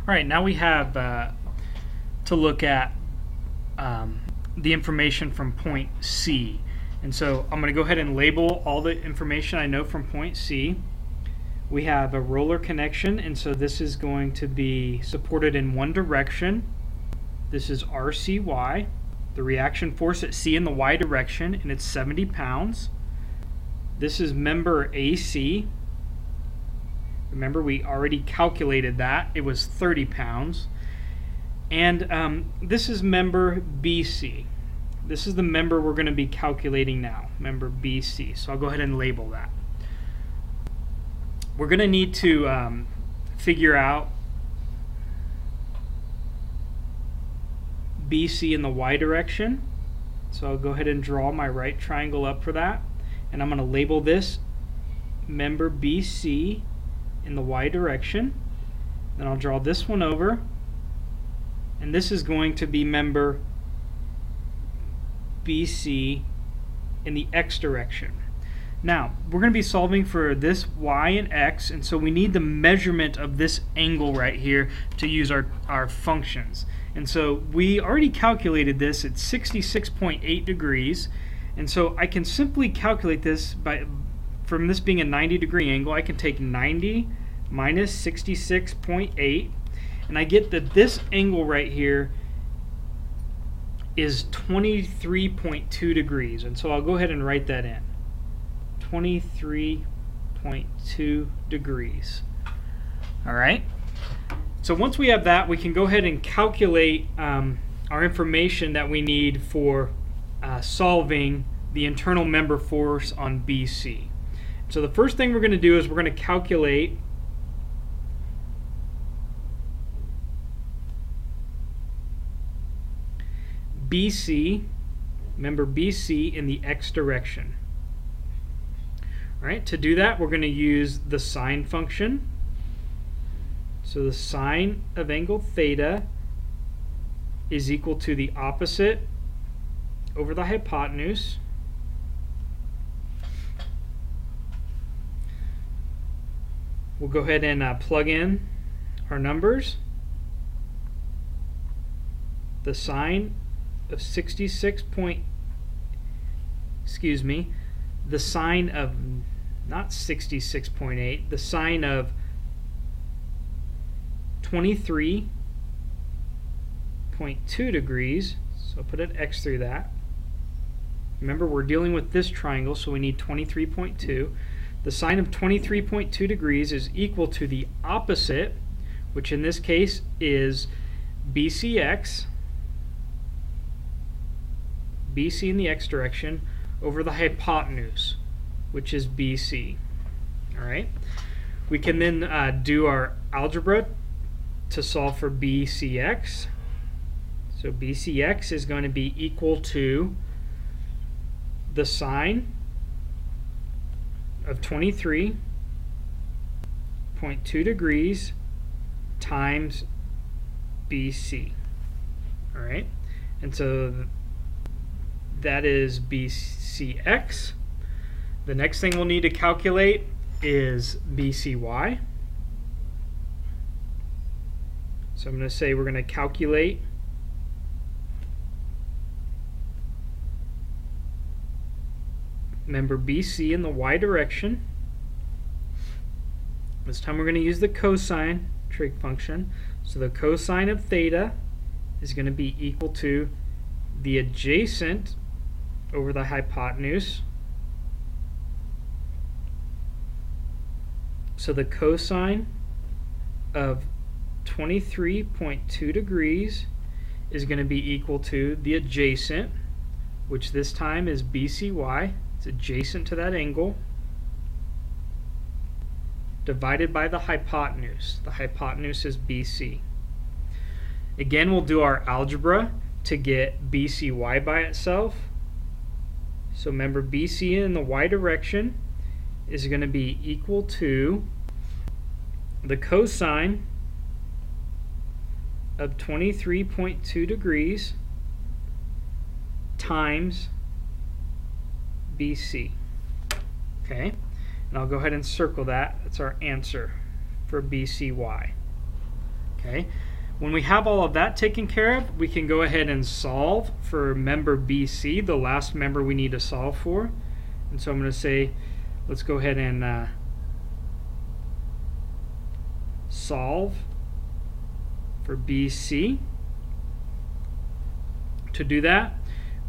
Alright, now we have to look at the information from point C. And so I'm going to go ahead and label all the information I know from point C. We have a roller connection, and so this is going to be supported in one direction. This is RCY. The reaction force at C in the Y direction, and it's 70 pounds. This is member AC. Remember, we already calculated that. It was 30 pounds. And this is member BC. This is the member we're going to be calculating now, member BC. So I'll go ahead and label that. We're going to need to figure out BC in the Y direction. So I'll go ahead and draw my right triangle up for that. And I'm going to label this member BC in the Y direction. Then I'll draw this one over. And this is going to be member BC in the X direction. Now, we're going to be solving for this Y and X, and so we need the measurement of this angle right here to use our functions. And so we already calculated this at 66.8 degrees, and so I can simply calculate this from this being a 90-degree angle. I can take 90 minus 66.8, and I get that this angle right here is 23.2 degrees. And so I'll go ahead and write that in. 23.2 degrees. All right. So once we have that, we can go ahead and calculate our information that we need for solving the internal member force on BC. So the first thing we're going to do is we're going to calculate BC, member BC in the X direction. All right, to do that, we're going to use the sine function. So the sine of angle theta is equal to the opposite over the hypotenuse. We'll go ahead and plug in our numbers. The sine of the sine of not 66.8, the sine of 23.2 degrees, so I'll put an X through that. Remember, we're dealing with this triangle, so we need 23.2. The sine of 23.2 degrees is equal to the opposite, which in this case is BCX, BC in the X direction, over the hypotenuse, which is BC. All right. We can then do our algebra to solve for BCX. So BCX is going to be equal to the sine of 23.2 degrees times BC. All right. And so that is BCX. The next thing we'll need to calculate is BCY. So I'm going to say we're going to calculate member BC in the Y direction. This time we're going to use the cosine trig function. So the cosine of theta is going to be equal to the adjacent over the hypotenuse. So the cosine of 23.2 degrees is going to be equal to the adjacent, which this time is BCY. It's adjacent to that angle, divided by the hypotenuse. The hypotenuse is BC. Again, we'll do our algebra to get BCY by itself. So remember, BC in the Y direction is going to be equal to the cosine of 23.2 degrees times BC. Okay, and I'll go ahead and circle that. That's our answer for BCY. Okay. When we have all of that taken care of, we can go ahead and solve for member BC, the last member we need to solve for. And so I'm going to say, let's go ahead and solve for BC. To do that,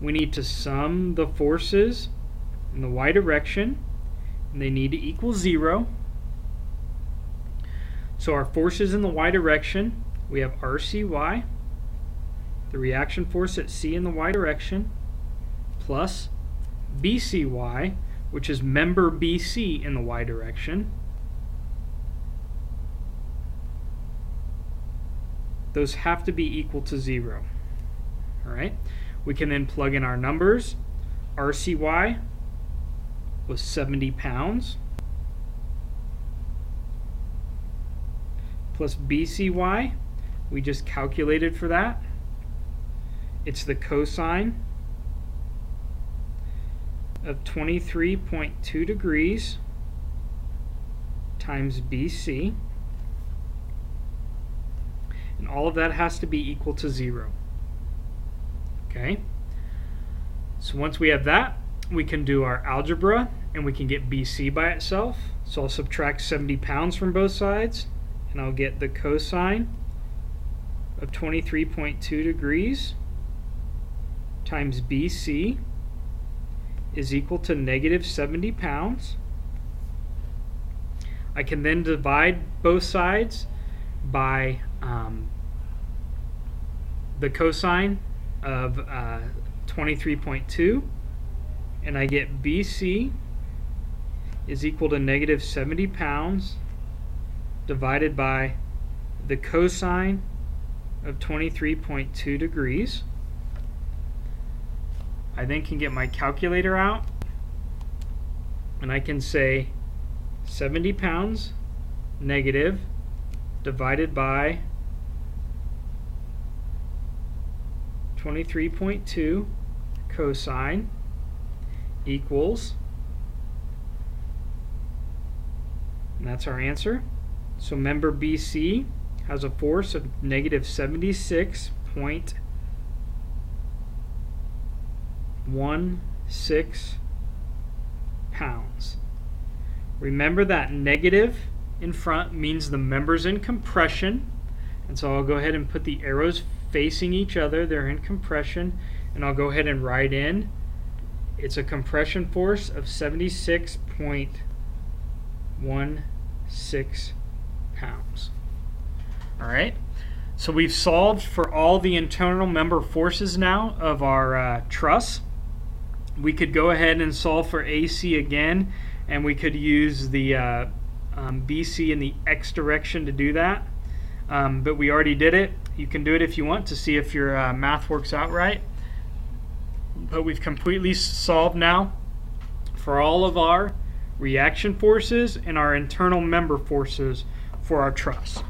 we need to sum the forces in the y direction, and they need to equal 0. So our forces in the y direction, we have RCY, the reaction force at C in the y direction, plus BCY, which is member BC in the y direction. Those have to be equal to 0. All right. We can then plug in our numbers. RCY was 70 pounds. Plus BCY, we just calculated for that. It's the cosine of 23.2 degrees times BC. And all of that has to be equal to 0. Okay. So once we have that, we can do our algebra and we can get BC by itself. So I'll subtract 70 pounds from both sides and I'll get the cosine of 23.2 degrees times BC is equal to negative 70 pounds. I can then divide both sides by the cosine of 23.2, and I get BC is equal to negative 70 pounds divided by the cosine of 23.2 degrees. I then can get my calculator out and I can say 70 pounds negative divided by 23.2 cosine equals, and that's our answer. So member BC has a force of negative 76.16 pounds. Remember that negative in front means the member's in compression, and so I'll go ahead and put the arrows facing each other. They're in compression, and I'll go ahead and write in it's a compression force of 76.16 pounds. Alright, so we've solved for all the internal member forces now of our truss. We could go ahead and solve for AC again, and we could use the BC in the X direction to do that, but we already did it. You can do it if you want to see if your math works out right. But we've completely solved now for all of our reaction forces and our internal member forces for our truss.